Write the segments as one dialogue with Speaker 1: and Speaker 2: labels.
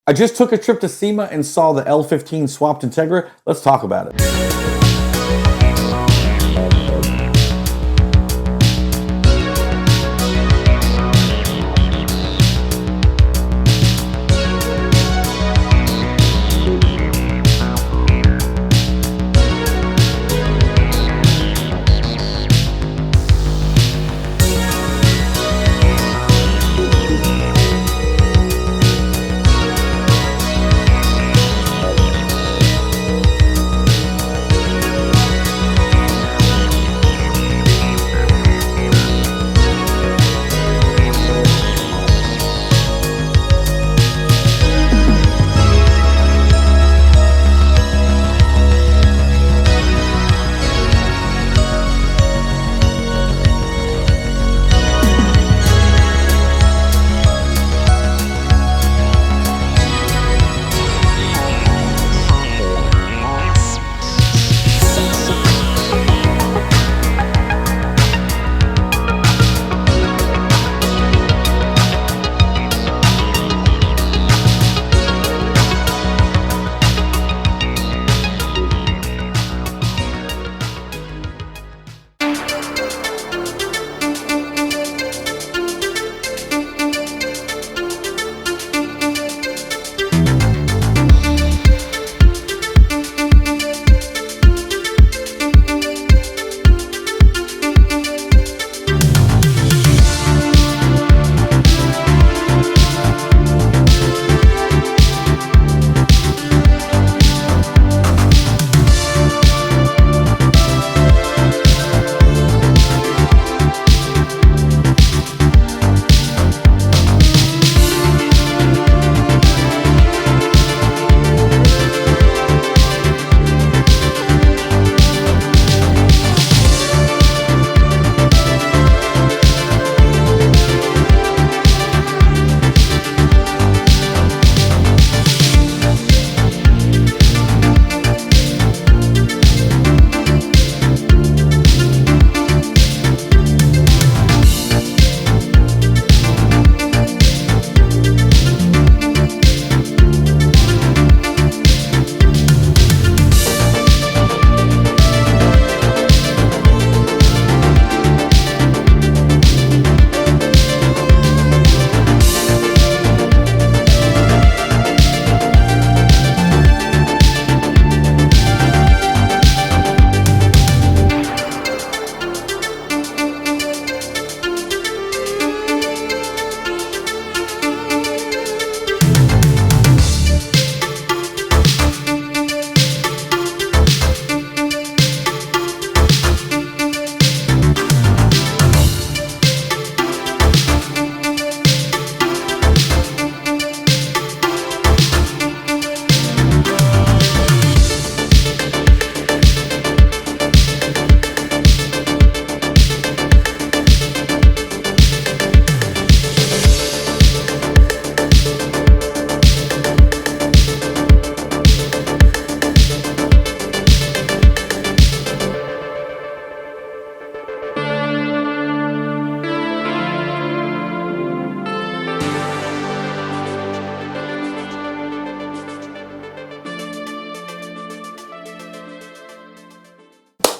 Speaker 1: I just took a trip to SEMA and saw the L15 swapped Integra. Let's talk about it.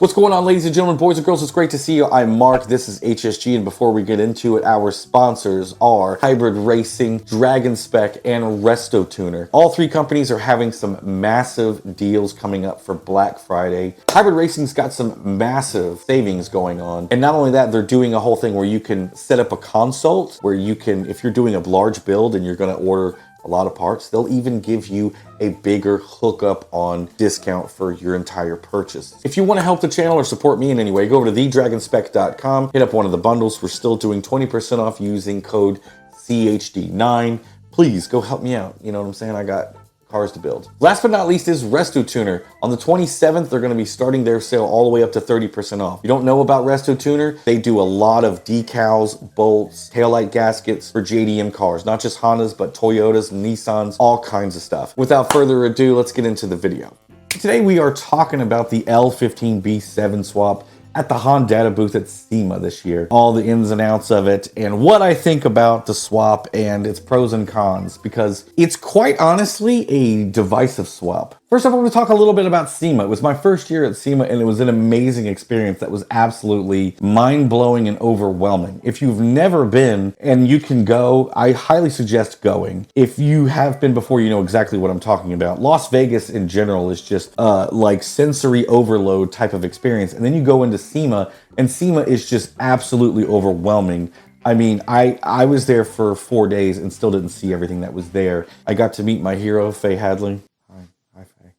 Speaker 1: What's going on, ladies and gentlemen, boys and girls? It's great to see you. I'm Mark. This is HSG, and before we get into it, our sponsors are Hybrid Racing, Dragon Spec, and Resto Tuner. All three companies are having some massive deals coming up for Black Friday. Hybrid Racing's got some massive savings going on, and not only that, they're doing a whole thing where you can set up a consult where you can, if you're doing a large build and you're going to order a lot of parts, they'll even give you a bigger hookup on discount for your entire purchase. If you want to help the channel or support me in any way, go over to thedragonspec.com, hit up one of the bundles. We're still doing 20% off using code CHD9. Please go help me out. You know what I'm saying? I got cars to build. Last but not least is Resto Tuner. On the 27th, they're going to be starting their sale all the way up to 30% off. If you don't know about Resto Tuner, they do a lot of decals, bolts, taillight gaskets for JDM cars, not just Hondas, but Toyotas, Nissans, all kinds of stuff. Without further ado, let's get into the video. Today we are talking about the L15B7 swap at the Honda booth at SEMA this year, all the ins and outs of it, and what I think about the swap and its pros and cons, because it's quite honestly a divisive swap. First off, I want to talk a little bit about SEMA. It was my first year at SEMA, and it was an amazing experience that was absolutely mind-blowing and overwhelming. If you've never been and you can go, I highly suggest going. If you have been before, you know exactly what I'm talking about. Las Vegas in general is just like sensory overload type of experience, and then you go into SEMA, and SEMA is just absolutely overwhelming. I mean, I was there for 4 days and still didn't see everything that was there. I got to meet my hero, Faye Hadley. Hi, Faye.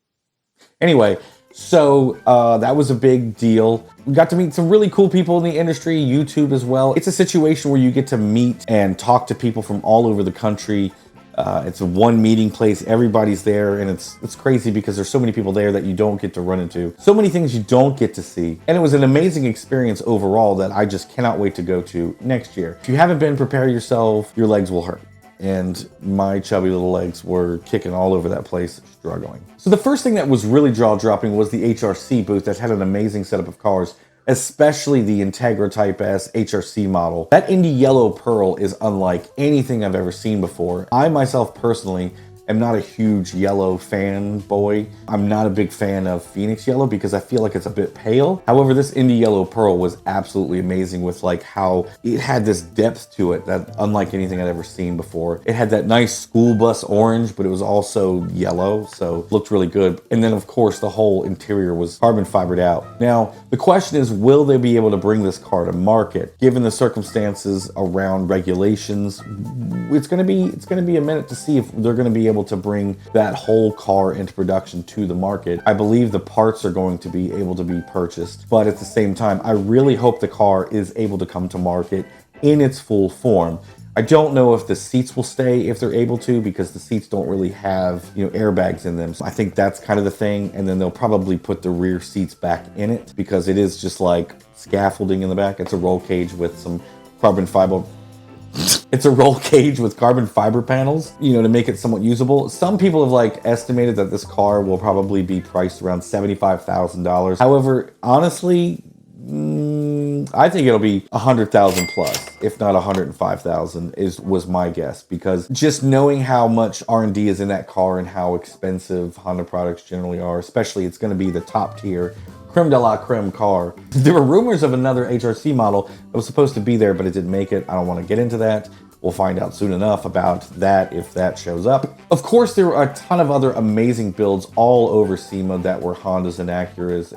Speaker 1: Anyway, so that was a big deal. We got to meet some really cool people in the industry, YouTube as well. It's a situation where you get to meet and talk to people from all over the country. It's a one meeting place, everybody's there, and it's crazy because there's so many people there that you don't get to run into. So many things you don't get to see. And it was an amazing experience overall that I just cannot wait to go to next year. If you haven't been, prepare yourself, your legs will hurt. And my chubby little legs were kicking all over that place, struggling. So the first thing that was really jaw-dropping was the HRC booth that had an amazing setup of cars, especially the Integra Type S HRC model. That Indy Yellow Pearl is unlike anything I've ever seen before. I myself personally am not a huge yellow fanboy. I'm not a big fan of Phoenix Yellow because I feel like it's a bit pale. However, this Indy Yellow Pearl was absolutely amazing with like how it had this depth to it that unlike anything I'd ever seen before. It had that nice school bus orange, but it was also yellow, so looked really good. And then of course the whole interior was carbon fibered out. Now, the question is, will they be able to bring this car to market? Given the circumstances around regulations, it's gonna be a minute to see if they're gonna be able to bring that whole car into production to the market. I believe the parts are going to be able to be purchased, but at the same time, I really hope the car is able to come to market in its full form. I don't know if the seats will stay if they're able to, because the seats don't really have, you know, airbags in them. So I think that's kind of the thing. And then they'll probably put the rear seats back in it because it is just like scaffolding in the back. It's a roll cage with some carbon fiber. It's a roll cage with carbon fiber panels, you know, to make it somewhat usable. Some people have like estimated that this car will probably be priced around $75,000. However, honestly, I think it'll be 100,000 plus, if not 105,000 was my guess, because just knowing how much R&D is in that car and how expensive Honda products generally are, especially it's going to be the top tier creme de la creme car. There were rumors of another HRC model that was supposed to be there, but it didn't make it. I don't want to get into that. We'll find out soon enough about that if that shows up. Of course, there were a ton of other amazing builds all over SEMA that were Hondas and Acuras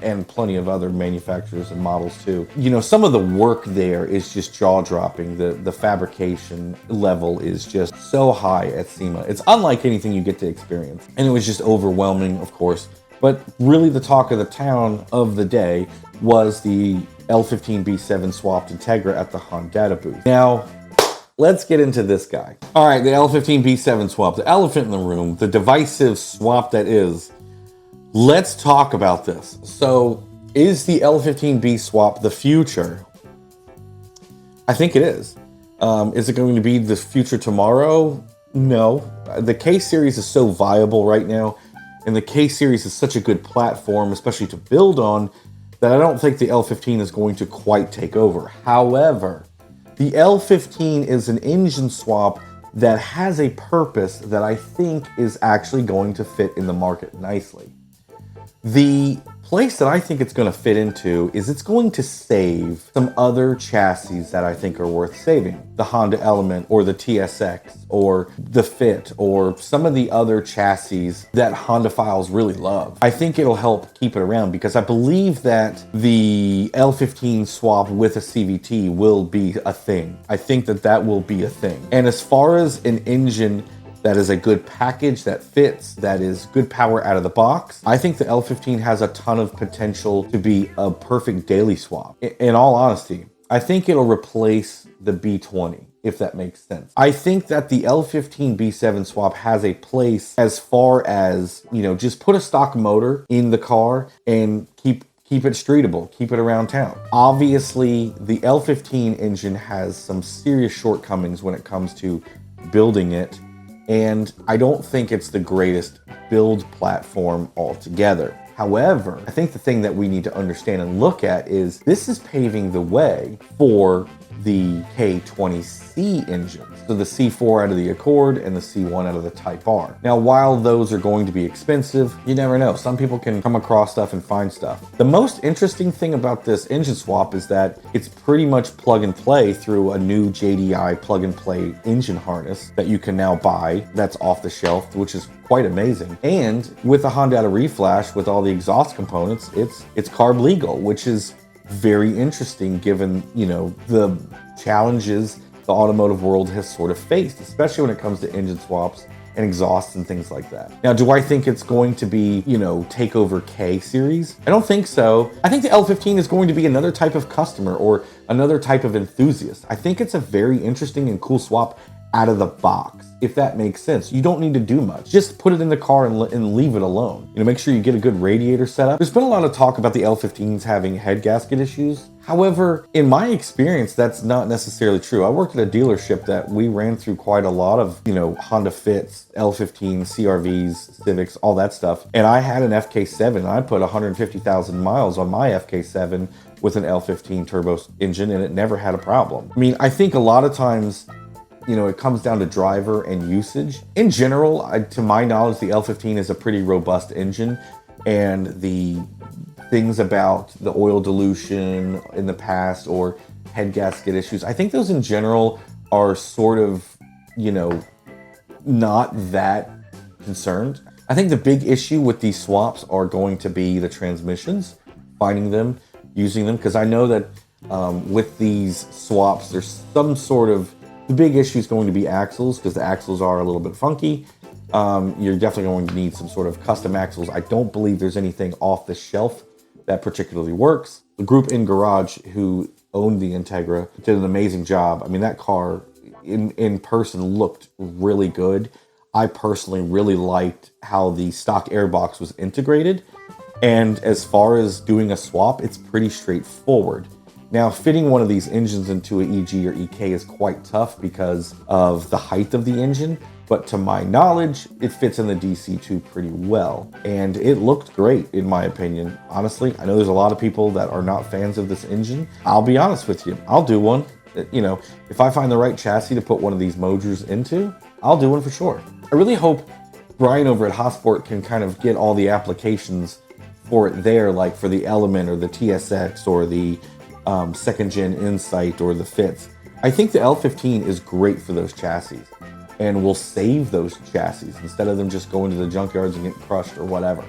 Speaker 1: and plenty of other manufacturers and models too. You know, some of the work there is just jaw-dropping. The fabrication level is just so high at SEMA. It's unlike anything you get to experience. And it was just overwhelming, of course. But really the talk of the town of the day was the L15B7 swapped Integra at the Honda booth. Now, let's get into this guy. All right, the L15B7 swap, the elephant in the room, the divisive swap that is. Let's talk about this. So, is the L15B swap the future? I think it is. Is it going to be the future tomorrow? No. The K series is so viable right now, and the K series is such a good platform, especially to build on, that I don't think the L15 is going to quite take over. However, the L15 is an engine swap that has a purpose that I think is actually going to fit in the market nicely. The place that I think it's going to fit into is it's going to save some other chassis that I think are worth saving. The Honda Element or the TSX or the Fit or some of the other chassis that Honda files really love. I think it'll help keep it around because I believe that the L15 swap with a CVT will be a thing. I think that that will be a thing. And as far as an engine that is a good package that fits, that is good power out of the box, I think the L15 has a ton of potential to be a perfect daily swap. In all honesty, I think it'll replace the B20, if that makes sense. I think that the L15B7 swap has a place as far as, you know, just put a stock motor in the car and keep it streetable, keep it around town. Obviously, the L15 engine has some serious shortcomings when it comes to building it, and I don't think it's the greatest build platform altogether. However, I think the thing that we need to understand and look at is this is paving the way for the K20C engines. So the C4 out of the Accord and the C1 out of the Type R. Now, while those are going to be expensive, you never know. Some people can come across stuff and find stuff. The most interesting thing about this engine swap is that it's pretty much plug and play through a new JDI plug and play engine harness that you can now buy that's off the shelf, which is quite amazing. And with the Honda reflash, with all the exhaust components, it's carb legal, which is very interesting given, you know, the challenges the automotive world has sort of faced, especially when it comes to engine swaps and exhausts and things like that. Now, do I think it's going to be, you know, take over K series? I don't think so. I think the L15 is going to be another type of customer or another type of enthusiast. I think it's a very interesting and cool swap out of the box, if that makes sense. You don't need to do much. Just put it in the car and leave it alone. You know, make sure you get a good radiator setup. There's been a lot of talk about the L15s having head gasket issues. However, in my experience, that's not necessarily true. I worked at a dealership that we ran through quite a lot of, you know, Honda Fits, L15, CRVs, Civics, all that stuff. And I had an FK7. And I put 150,000 miles on my FK7 with an L15 turbo engine, and it never had a problem. I mean, I think a lot of times, you know, it comes down to driver and usage. In general, to my knowledge, the L15 is a pretty robust engine, and the things about the oil dilution in the past or head gasket issues, I think those in general are sort of, you know, not that concerned. I think the big issue with these swaps are going to be the transmissions, finding them, using them, because I know that with these swaps, there's some sort of, the big issue is going to be axles, because the axles are a little bit funky. You're definitely going to need some sort of custom axles. I don't believe there's anything off the shelf that particularly works. The group in Garage who owned the Integra did an amazing job. I mean, that car in person looked really good. I personally really liked how the stock airbox was integrated. And as far as doing a swap, it's pretty straightforward. Now, fitting one of these engines into an EG or EK is quite tough because of the height of the engine, but to my knowledge, it fits in the DC2 pretty well. And it looked great, in my opinion. Honestly, I know there's a lot of people that are not fans of this engine. I'll be honest with you, I'll do one. You know, if I find the right chassis to put one of these Mojers into, I'll do one for sure. I really hope Brian over at Hotsport can kind of get all the applications for it there, like for the Element or the TSX or the second gen Insight or the Fits. I think the L15 is great for those chassis and will save those chassis instead of them just going to the junkyards and getting crushed or whatever.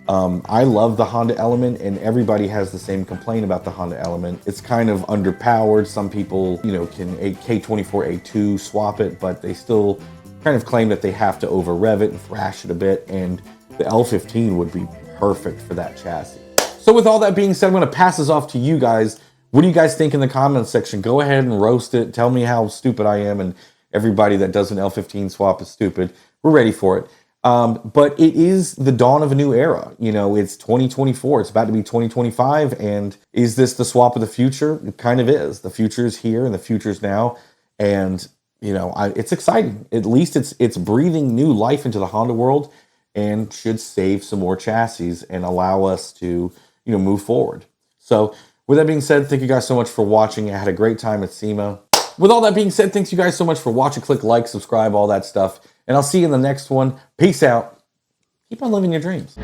Speaker 1: I love the Honda Element, and everybody has the same complaint about the Honda Element. It's kind of underpowered. Some people, you know, can a K24A2 swap it, but they still kind of claim that they have to over rev it and thrash it a bit, and the L15 would be perfect for that chassis. So with all that being said, I'm going to pass this off to you guys. What do you guys think in the comments section? Go ahead and roast it. Tell me how stupid I am, and everybody that does an L15 swap is stupid. We're ready for it. But it is the dawn of a new era. You know, it's 2024. It's about to be 2025. And is this the swap of the future? It kind of is. The future is here and the future is now. And, you know, it's exciting. At least it's breathing new life into the Honda world and should save some more chassis and allow us to, you know, move forward. So with that being said, thank you guys so much for watching. I had a great time at SEMA. With all that being said, thanks you guys so much for watching. Click like, subscribe, all that stuff. And I'll see you in the next one. Peace out. Keep on living your dreams.